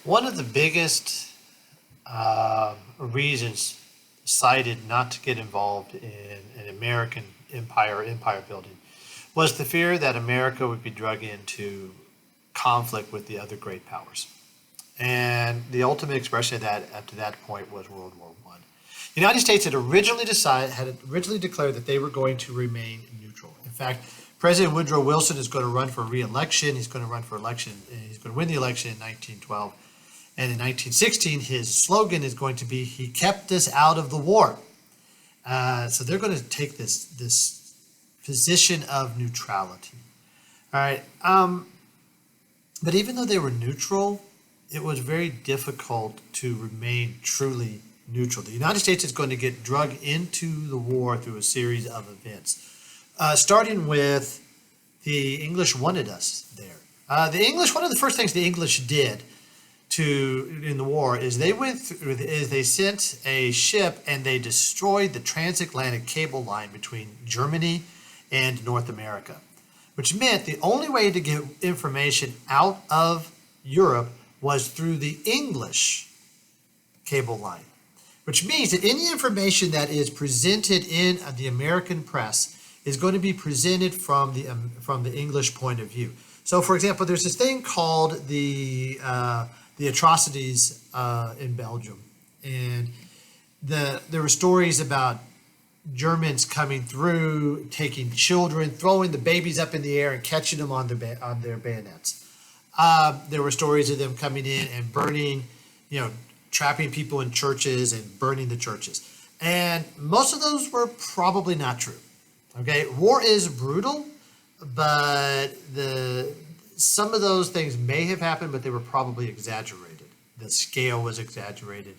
One of the biggest reasons cited not to get involved in an American empire or empire building was the fear that America would be drug into conflict with the other great powers. And the ultimate expression of that up to that point was World War One. The United States had originally declared that they were going to remain neutral. In fact, President Woodrow Wilson is going to run for re-election. He's going to run for election, and he's going to win the election in 1912. And in 1916, his slogan is going to be "He kept us out of the war." So they're going to take this position of neutrality. All right. But even though they were neutral, it was very difficult to remain truly neutral. The United States is going to get dragged into the war through a series of events, starting with the English wanted us there. One of the first things the English did in the war is they sent a ship and they destroyed the transatlantic cable line between Germany and North America, which meant the only way to get information out of Europe was through the English cable line, which means that any information that is presented in the American press is going to be presented from the English point of view. So, for example, there's this thing called the atrocities in Belgium, and there were stories about Germans coming through, taking children, throwing the babies up in the air and catching them on their bayonets. There were stories of them coming in and burning, trapping people in churches and burning the churches. And most of those were probably not true. Okay, war is brutal, but some of those things may have happened, but they were probably exaggerated. The scale was exaggerated.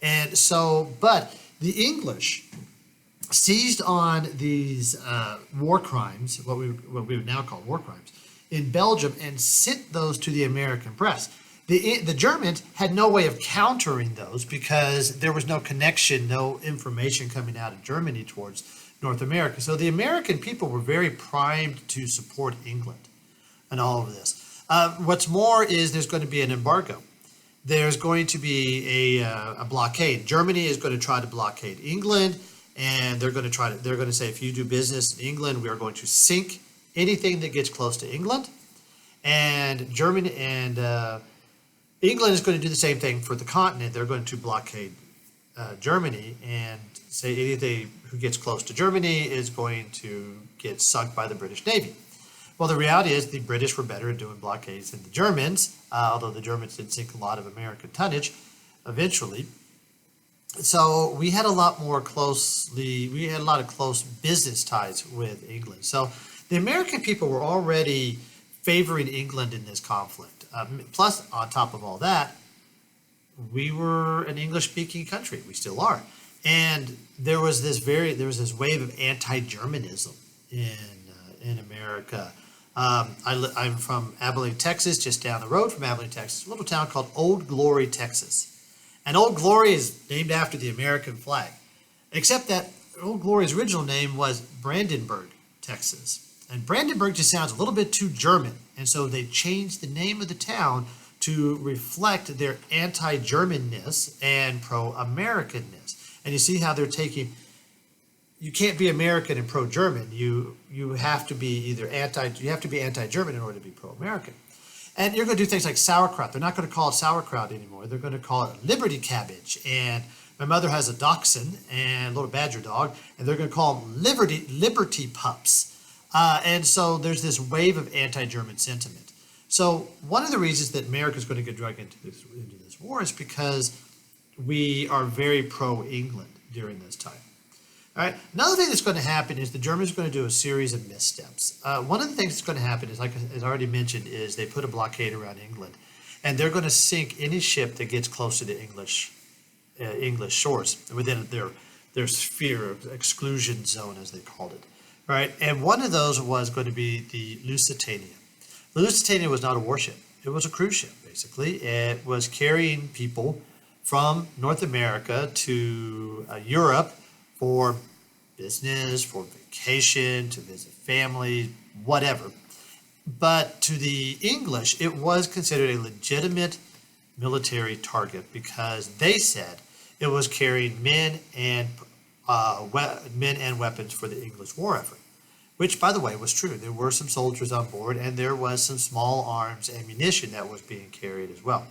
And so, but the English seized on these war crimes, what we would now call war crimes, in Belgium and sent those to the American press. The Germans had no way of countering those because there was no connection, no information coming out of Germany towards North America. So the American people were very primed to support England and all of this. What's more is there's going to be an embargo. There's going to be a blockade. Germany is going to try to blockade England, and they're going to say, if you do business in England, we are going to sink anything that gets close to England. And Germany and England is going to do the same thing for the continent. They're going to blockade Germany and say anything who gets close to Germany is going to get sunk by the British Navy. Well, the reality is the British were better at doing blockades than the Germans, although the Germans did sink a lot of American tonnage eventually. So we had a lot of close business ties with England. So the American people were already favoring England in this conflict. Plus, on top of all that, we were an English-speaking country. We still are. And there was this wave of anti-Germanism in America. I'm from Abilene, Texas, just down the road from Abilene, Texas, a little town called Old Glory, Texas. And Old Glory is named after the American flag, except that Old Glory's original name was Brandenburg, Texas. And Brandenburg just sounds a little bit too German, and so they changed the name of the town to reflect their anti-Germanness and pro-Americanness. And you see how they're taking. You can't be American and pro-German. You have to be anti-German in order to be pro-American. And you're going to do things like sauerkraut. They're not going to call it sauerkraut anymore. They're going to call it Liberty cabbage. And my mother has a dachshund and a little badger dog, and they're going to call them Liberty pups. And so there's this wave of anti-German sentiment. So one of the reasons that America is going to get dragged into this war is because we are very pro-England during this time. All right. Another thing that's going to happen is the Germans are going to do a series of missteps. One of the things that's going to happen is, like as I already mentioned, is they put a blockade around England, and they're going to sink any ship that gets close to the English shores within their sphere of exclusion zone, as they called it. All right. And one of those was going to be the Lusitania. The Lusitania was not a warship; it was a cruise ship. Basically, it was carrying people from North America to Europe for business, for vacation, to visit family, whatever. But to the English, it was considered a legitimate military target because they said it was carrying men and weapons for the English war effort, which, by the way, was true. There were some soldiers on board, and there was some small arms ammunition that was being carried as well.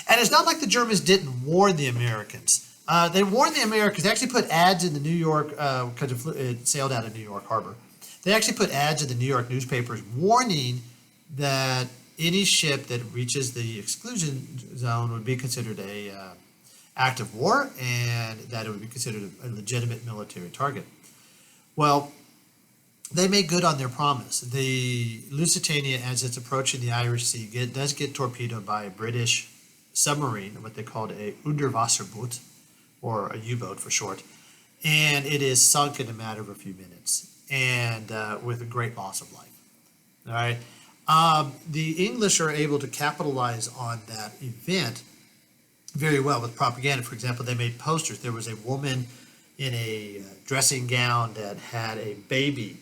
And it's not like the Germans didn't warn the Americans. They warned the Americans. They actually put ads in the New York, because it sailed out of New York Harbor. They actually put ads in the New York newspapers warning that any ship that reaches the exclusion zone would be considered a act of war, and that it would be considered a legitimate military target. Well, they made good on their promise. The Lusitania, as it's approaching the Irish Sea, does get torpedoed by a British submarine, what they called a Unterwasserboot, or a U-boat for short, and it is sunk in a matter of a few minutes, and with a great loss of life. All right. The English are able to capitalize on that event very well with propaganda. For example, they made posters. There was a woman in a dressing gown that had a baby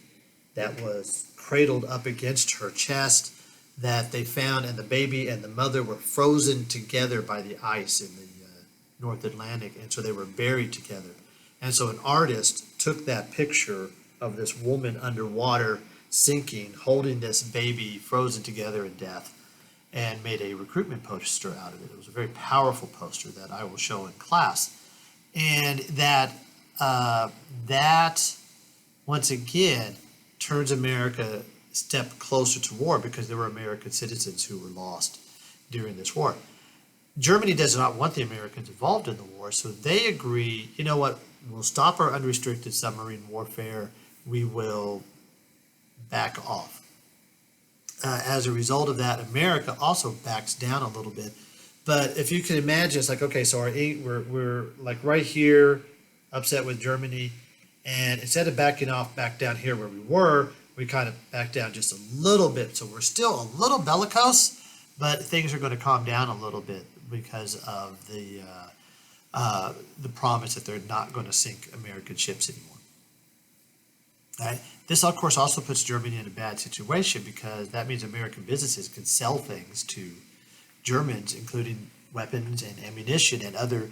that was cradled up against her chest that they found, and the baby and the mother were frozen together by the ice in the North Atlantic, and so they were buried together. And so an artist took that picture of this woman underwater sinking, holding this baby frozen together in death, and made a recruitment poster out of it. It was a very powerful poster that I will show in class. And that once again turns America a step closer to war, because there were American citizens who were lost during this war. Germany does not want the Americans involved in the war, so they agree, you know what, we'll stop our unrestricted submarine warfare, we will back off. As a result of that, America also backs down a little bit. But if you can imagine, it's like, okay, so we're like right here, upset with Germany, and instead of backing off back down here where we were, we kind of back down just a little bit. So we're still a little bellicose, but things are going to calm down a little bit because of the promise that they're not going to sink American ships anymore. Right? This, of course, also puts Germany in a bad situation, because that means American businesses can sell things to Germans, including weapons and ammunition and other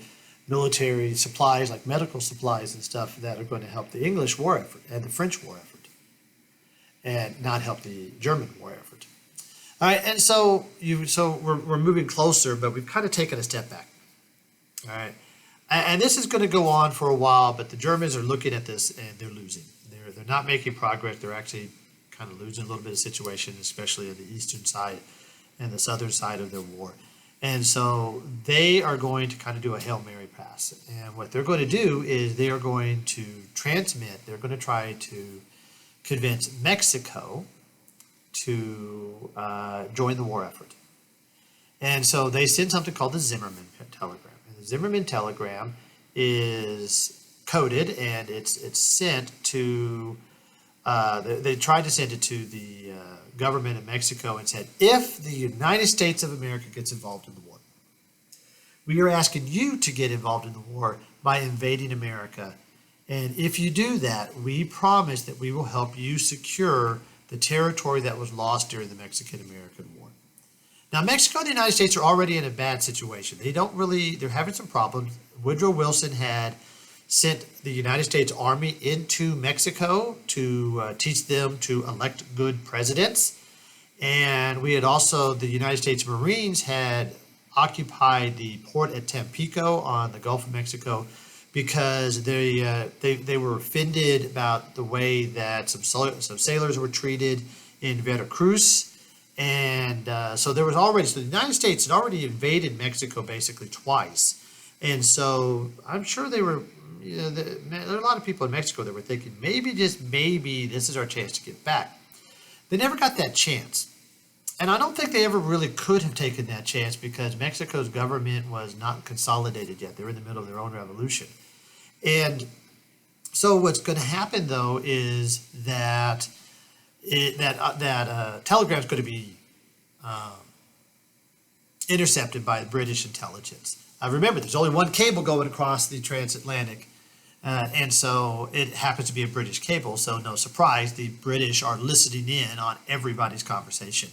military supplies like medical supplies and stuff that are going to help the English war effort and the French war effort, and not help the German war effort. All right, and so we're moving closer, but we've kind of taken a step back. All right, and this is going to go on for a while, but the Germans are looking at this and they're losing. They're not making progress. They're actually kind of losing a little bit of situation, especially on the eastern side and the southern side of their war. And so they are going to kind of do a Hail Mary pass. And what they're going to do is they are going to they're going to try to convince Mexico to join the war effort. And so they send something called the Zimmerman telegram. And the Zimmerman telegram is coded, and it's sent to, they tried to send it to the government of Mexico and said, if the United States of America gets involved in the war, we are asking you to get involved in the war by invading America. And if you do that, we promise that we will help you secure the territory that was lost during the Mexican-American War. Now, Mexico and the United States are already in a bad situation. They're having some problems. Woodrow Wilson had sent the United States Army into Mexico to teach them to elect good presidents. And we had also, the United States Marines had occupied the port at Tampico on the Gulf of Mexico, because they were offended about the way that some sailors were treated in Veracruz. And so the United States had already invaded Mexico basically twice. And so I'm sure there are a lot of people in Mexico that were thinking, maybe, just maybe, this is our chance to get back. They never got that chance. And I don't think they ever really could have taken that chance, because Mexico's government was not consolidated yet. They're in the middle of their own revolution. And so what's going to happen, though, is that telegram is going to be intercepted by the British intelligence. Remember, there's only one cable going across the transatlantic, and so it happens to be a British cable, so no surprise, the British are listening in on everybody's conversation.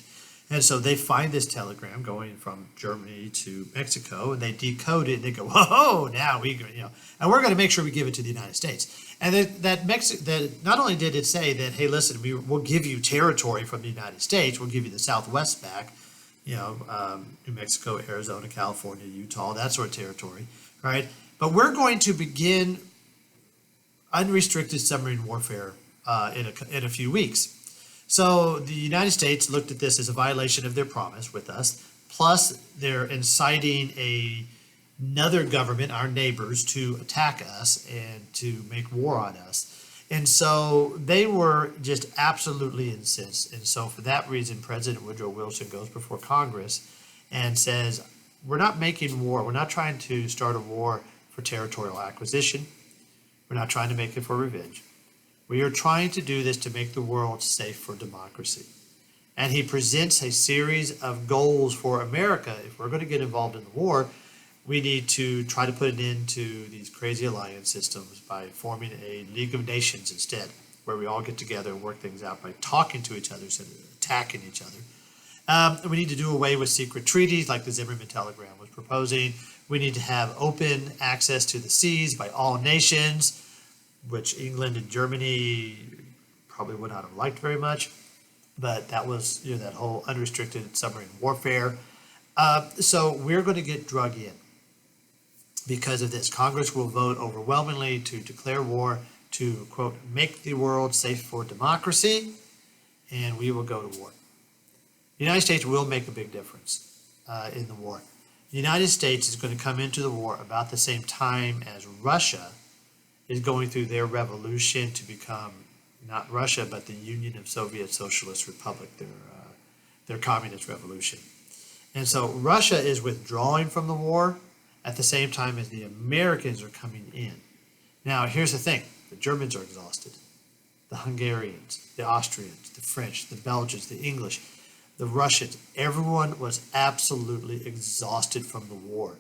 And so they find this telegram going from Germany to Mexico, and they decode it, and they go, "Whoa! Now and we're going to make sure we give it to the United States." And that not only did it say that, "Hey, listen, we'll give you territory from the United States. We'll give you the Southwest back, New Mexico, Arizona, California, Utah, that sort of territory, right? But we're going to begin unrestricted submarine warfare in a few weeks." So the United States looked at this as a violation of their promise with us, plus they're inciting another government, our neighbors, to attack us and to make war on us. And so they were just absolutely incensed. And so for that reason, President Woodrow Wilson goes before Congress and says, we're not making war. We're not trying to start a war for territorial acquisition. We're not trying to make it for revenge. We are trying to do this to make the world safe for democracy. And he presents a series of goals for America. If we're going to get involved in the war, we need to try to put an end to these crazy alliance systems by forming a League of Nations instead, where we all get together and work things out by talking to each other instead of attacking each other. We need to do away with secret treaties like the Zimmerman Telegram was proposing. We need to have open access to the seas by all nations, which England and Germany probably would not have liked very much. But that was that whole unrestricted submarine warfare. So we're going to get drug in because of this. Congress will vote overwhelmingly to declare war, to, quote, make the world safe for democracy, and we will go to war. The United States will make a big difference in the war. The United States is going to come into the war about the same time as Russia is going through their revolution to become not Russia, but the Union of Soviet Socialist Republic, their communist revolution. And so Russia is withdrawing from the war at the same time as the Americans are coming in. Now, here's the thing. The Germans are exhausted. The Hungarians, the Austrians, the French, the Belgians, the English, the Russians, everyone was absolutely exhausted from the war.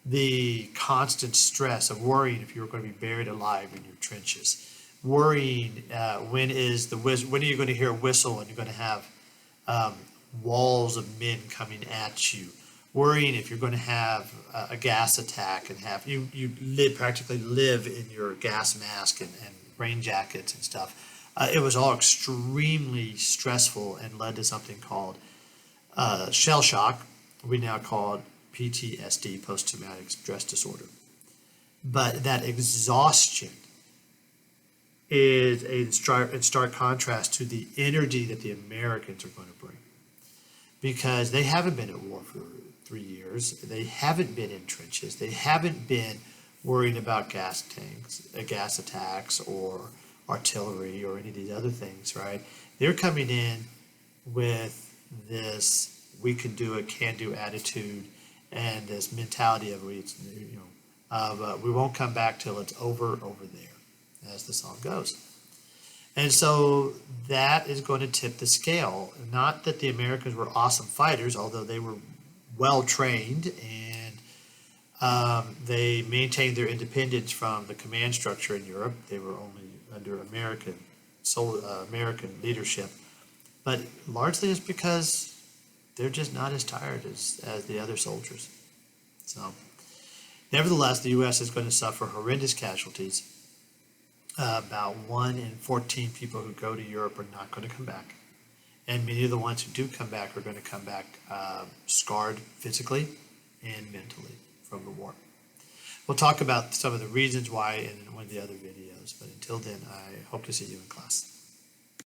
The constant stress of worrying if you were going to be buried alive in your trenches, worrying when are you going to hear a whistle and you're going to have walls of men coming at you, worrying if you're going to have a gas attack and have you practically live in your gas mask and rain jackets and stuff. It was all extremely stressful and led to something called shell shock. We now call it PTSD, post-traumatic stress disorder. But that exhaustion is in stark contrast to the energy that the Americans are going to bring. Because they haven't been at war for 3 years. They haven't been in trenches. They haven't been worrying about gas attacks, or artillery, or any of these other things, right? They're coming in with this we can do it, can do attitude, and this mentality of we won't come back till it's over there, as the song goes. And so that is going to tip the scale. Not that the Americans were awesome fighters, although they were well trained and they maintained their independence from the command structure in Europe. They were only under American leadership, but largely it's because they're just not as tired as the other soldiers. So, nevertheless, the U.S. is going to suffer horrendous casualties. About 1 in 14 people who go to Europe are not going to come back. And many of the ones who do come back are going to come back scarred physically and mentally from the war. We'll talk about some of the reasons why in one of the other videos, but until then, I hope to see you in class.